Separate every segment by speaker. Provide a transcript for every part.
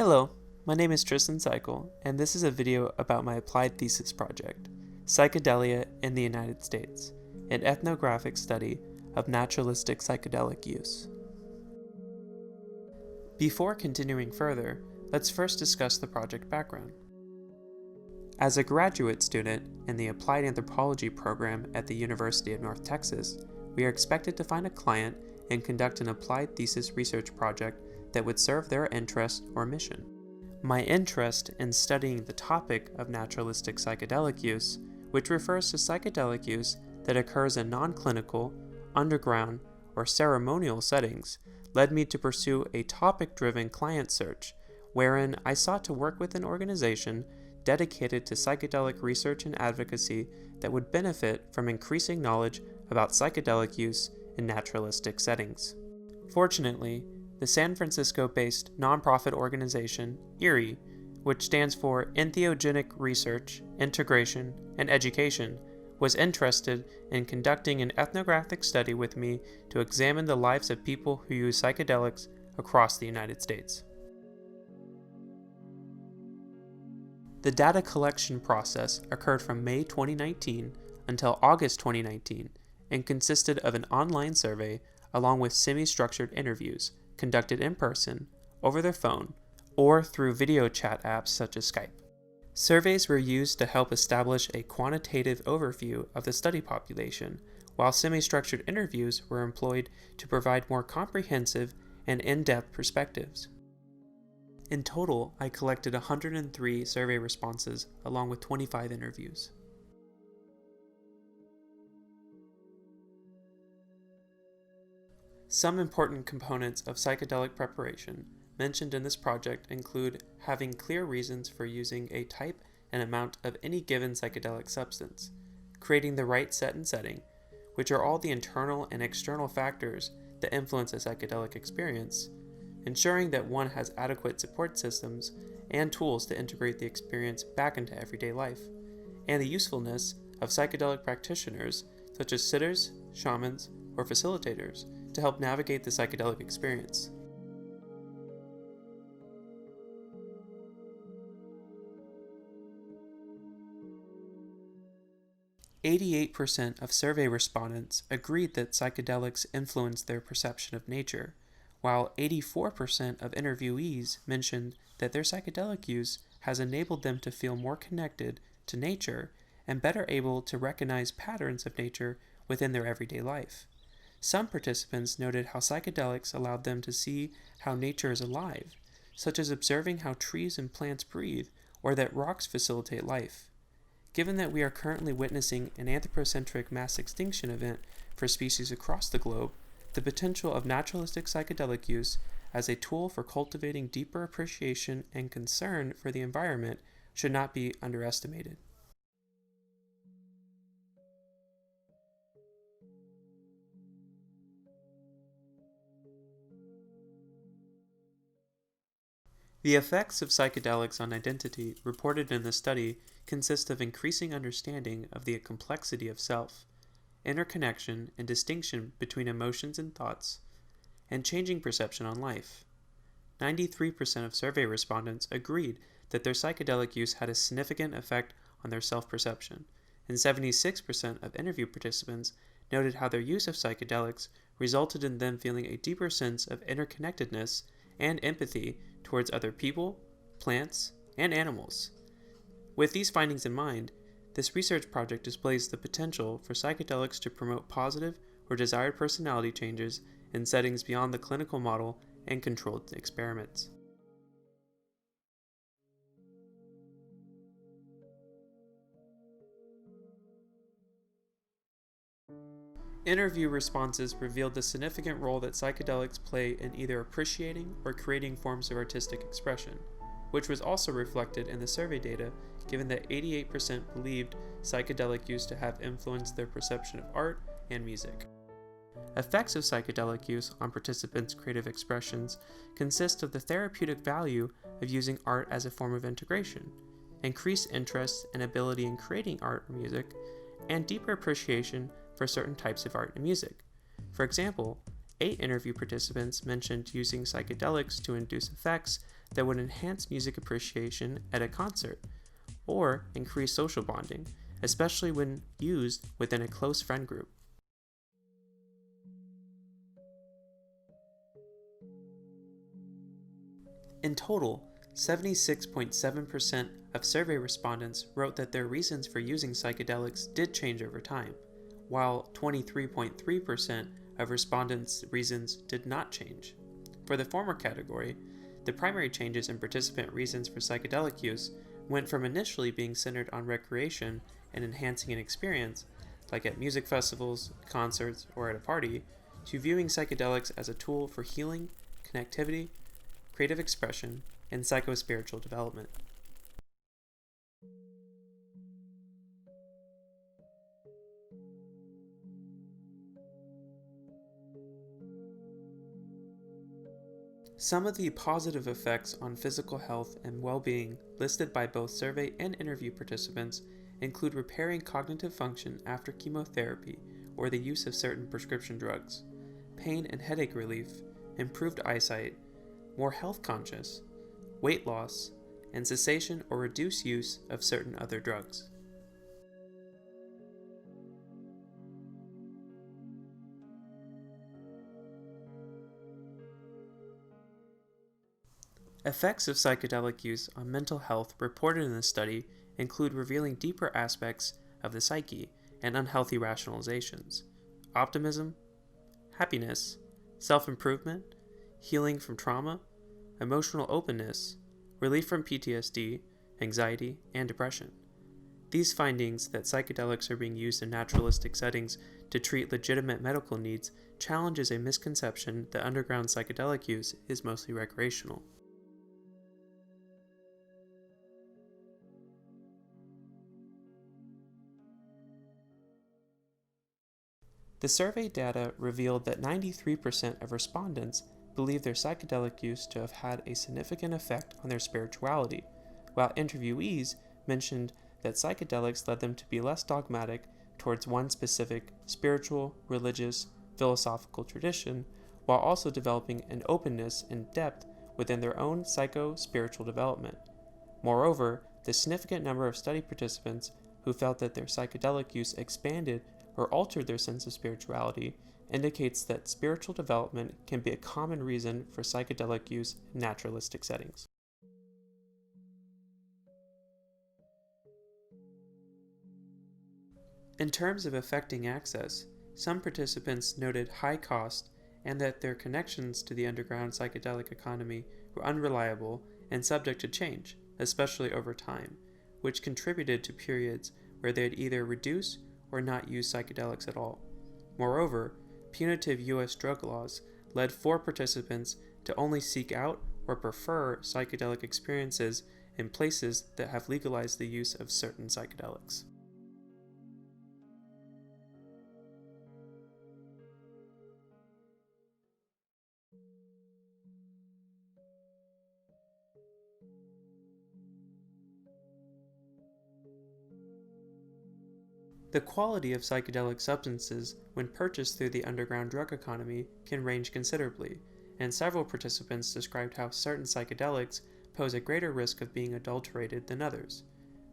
Speaker 1: Hello, my name is Tristan Seikel, and this is a video about my applied thesis project, Psychedelia in the United States, an ethnographic study of naturalistic psychedelic use. Before continuing further, let's first discuss the project background. As a graduate student in the Applied Anthropology program at the University of North Texas, we are expected to find a client and conduct an applied thesis research project that would serve their interest or mission. My interest in studying the topic of naturalistic psychedelic use, which refers to psychedelic use that occurs in non-clinical, underground, or ceremonial settings, led me to pursue a topic-driven client search, wherein I sought to work with an organization dedicated to psychedelic research and advocacy that would benefit from increasing knowledge about psychedelic use in naturalistic settings. Fortunately, the San Francisco-based nonprofit organization, ERIE, which stands for Entheogenic Research, Integration, and Education, was interested in conducting an ethnographic study with me to examine the lives of people who use psychedelics across the United States. The data collection process occurred from May 2019 until August 2019 and consisted of an online survey along with semi-structured interviews conducted in person, over the phone, or through video chat apps such as Skype. Surveys were used to help establish a quantitative overview of the study population, while semi-structured interviews were employed to provide more comprehensive and in-depth perspectives. In total, I collected 103 survey responses along with 25 interviews. Some important components of psychedelic preparation mentioned in this project include having clear reasons for using a type and amount of any given psychedelic substance, creating the right set and setting, which are all the internal and external factors that influence a psychedelic experience, ensuring that one has adequate support systems and tools to integrate the experience back into everyday life, and the usefulness of psychedelic practitioners such as sitters, shamans, or facilitators to help navigate the psychedelic experience. "88% of survey respondents agreed that psychedelics influenced their perception of nature, while 84% of interviewees mentioned that their psychedelic use has enabled them to feel more connected to nature and better able to recognize patterns of nature within their everyday life. Some participants noted how psychedelics allowed them to see how nature is alive, such as observing how trees and plants breathe or that rocks facilitate life. Given that we are currently witnessing an anthropocentric mass extinction event for species across the globe, the potential of naturalistic psychedelic use as a tool for cultivating deeper appreciation and concern for the environment should not be underestimated." The effects of psychedelics on identity reported in the study consist of increasing understanding of the complexity of self, interconnection and distinction between emotions and thoughts, and changing perception on life. 93% of survey respondents agreed that their psychedelic use had a significant effect on their self-perception, and 76% of interview participants noted how their use of psychedelics resulted in them feeling a deeper sense of interconnectedness and empathy towards other people, plants, and animals. With these findings in mind, this research project displays the potential for psychedelics to promote positive or desired personality changes in settings beyond the clinical model and controlled experiments. Interview responses revealed the significant role that psychedelics play in either appreciating or creating forms of artistic expression, which was also reflected in the survey data, given that 88% believed psychedelic use to have influenced their perception of art and music. Effects of psychedelic use on participants' creative expressions consist of the therapeutic value of using art as a form of integration, increased interest and ability in creating art or music, and deeper appreciation for certain types of art and music. For example, 8 interview participants mentioned using psychedelics to induce effects that would enhance music appreciation at a concert or increase social bonding, especially when used within a close friend group. In total, 76.7% of survey respondents wrote that their reasons for using psychedelics did change over time, while 23.3% of respondents' reasons did not change. For the former category, the primary changes in participant reasons for psychedelic use went from initially being centered on recreation and enhancing an experience, like at music festivals, concerts, or at a party, to viewing psychedelics as a tool for healing, connectivity, creative expression, and psychospiritual development. Some of the positive effects on physical health and well-being listed by both survey and interview participants include repairing cognitive function after chemotherapy or the use of certain prescription drugs, pain and headache relief, improved eyesight, more health conscious, weight loss, and cessation or reduced use of certain other drugs. Effects of psychedelic use on mental health reported in this study include revealing deeper aspects of the psyche and unhealthy rationalizations, optimism, happiness, self-improvement, healing from trauma, emotional openness, relief from PTSD, anxiety, and depression. These findings that psychedelics are being used in naturalistic settings to treat legitimate medical needs challenges a misconception that underground psychedelic use is mostly recreational. The survey data revealed that 93% of respondents believe their psychedelic use to have had a significant effect on their spirituality, while interviewees mentioned that psychedelics led them to be less dogmatic towards one specific spiritual, religious, philosophical tradition, while also developing an openness and depth within their own psycho-spiritual development. Moreover, the significant number of study participants who felt that their psychedelic use expanded or altered their sense of spirituality indicates that spiritual development can be a common reason for psychedelic use in naturalistic settings. In terms of affecting access, some participants noted high cost and that their connections to the underground psychedelic economy were unreliable and subject to change, especially over time, which contributed to periods where they'd either reduce or not use psychedelics at all. Moreover, punitive U.S. drug laws led 4 participants to only seek out or prefer psychedelic experiences in places that have legalized the use of certain psychedelics. The quality of psychedelic substances when purchased through the underground drug economy can range considerably, and several participants described how certain psychedelics pose a greater risk of being adulterated than others.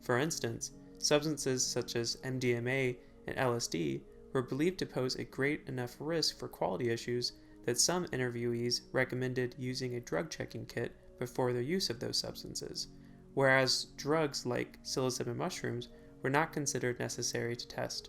Speaker 1: For instance, substances such as MDMA and LSD were believed to pose a great enough risk for quality issues that some interviewees recommended using a drug checking kit before their use of those substances, whereas drugs like psilocybin mushrooms were not considered necessary to test.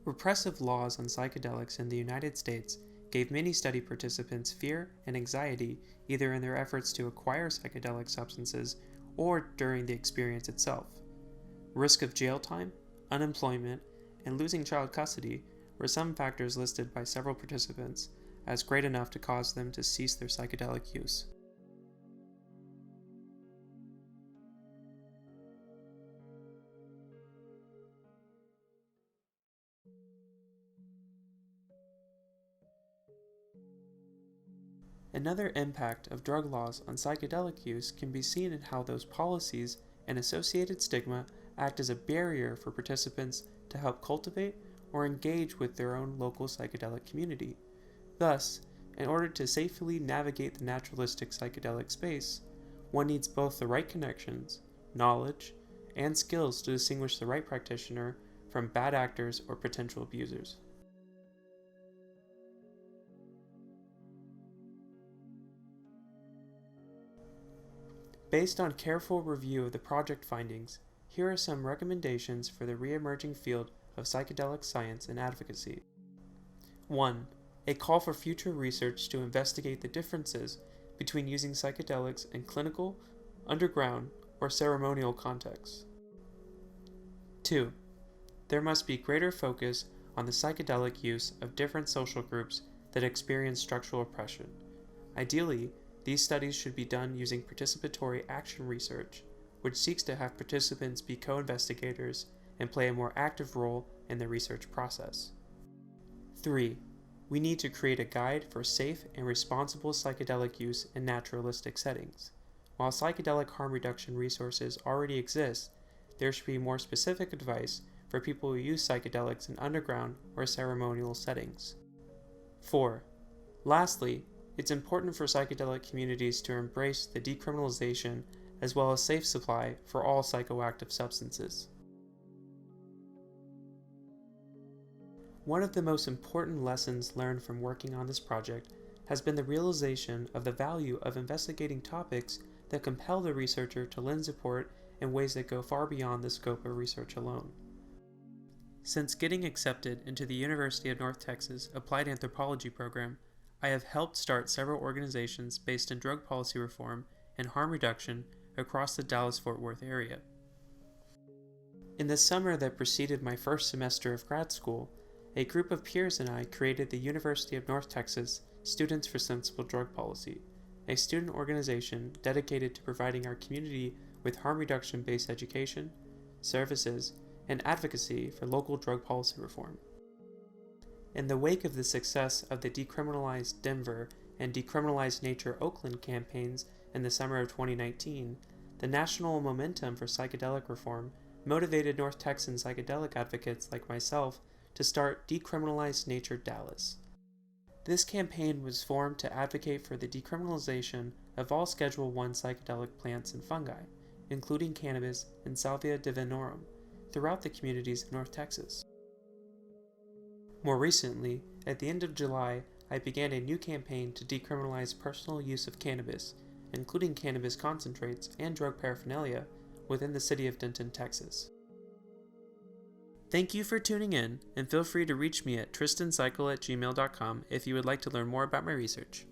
Speaker 1: Repressive laws on psychedelics in the United States gave many study participants fear and anxiety either in their efforts to acquire psychedelic substances or during the experience itself. Risk of jail time, unemployment, and losing child custody were some factors listed by several participants as great enough to cause them to cease their psychedelic use. Another impact of drug laws on psychedelic use can be seen in how those policies and associated stigma act as a barrier for participants to help cultivate or engage with their own local psychedelic community. Thus, in order to safely navigate the naturalistic psychedelic space, one needs both the right connections, knowledge, and skills to distinguish the right practitioner from bad actors or potential abusers. Based on careful review of the project findings, here are some recommendations for the re-emerging field of psychedelic science and advocacy. 1. A call for future research to investigate the differences between using psychedelics in clinical, underground, or ceremonial contexts. 2. There must be greater focus on the psychedelic use of different social groups that experience structural oppression. Ideally, these studies should be done using participatory action research, which seeks to have participants be co-investigators and play a more active role in the research process. 3. We need to create a guide for safe and responsible psychedelic use in naturalistic settings. While psychedelic harm reduction resources already exist, there should be more specific advice for people who use psychedelics in underground or ceremonial settings. 4. Lastly, it's important for psychedelic communities to embrace the decriminalization as well as safe supply for all psychoactive substances. One of the most important lessons learned from working on this project has been the realization of the value of investigating topics that compel the researcher to lend support in ways that go far beyond the scope of research alone. Since getting accepted into the University of North Texas Applied Anthropology program, I have helped start several organizations based in drug policy reform and harm reduction across the Dallas-Fort Worth area. In the summer that preceded my first semester of grad school, a group of peers and I created the University of North Texas Students for Sensible Drug Policy, a student organization dedicated to providing our community with harm reduction-based education, services, and advocacy for local drug policy reform. In the wake of the success of the Decriminalized Denver and Decriminalized Nature Oakland campaigns in the summer of 2019, the national momentum for psychedelic reform motivated North Texan psychedelic advocates like myself to start Decriminalized Nature Dallas. This campaign was formed to advocate for the decriminalization of all Schedule I psychedelic plants and fungi, including cannabis and Salvia divinorum, throughout the communities of North Texas. More recently, at the end of July, I began a new campaign to decriminalize personal use of cannabis, including cannabis concentrates and drug paraphernalia, within the city of Denton, Texas. Thank you for tuning in, and feel free to reach me at tristanseikel@gmail.com if you would like to learn more about my research.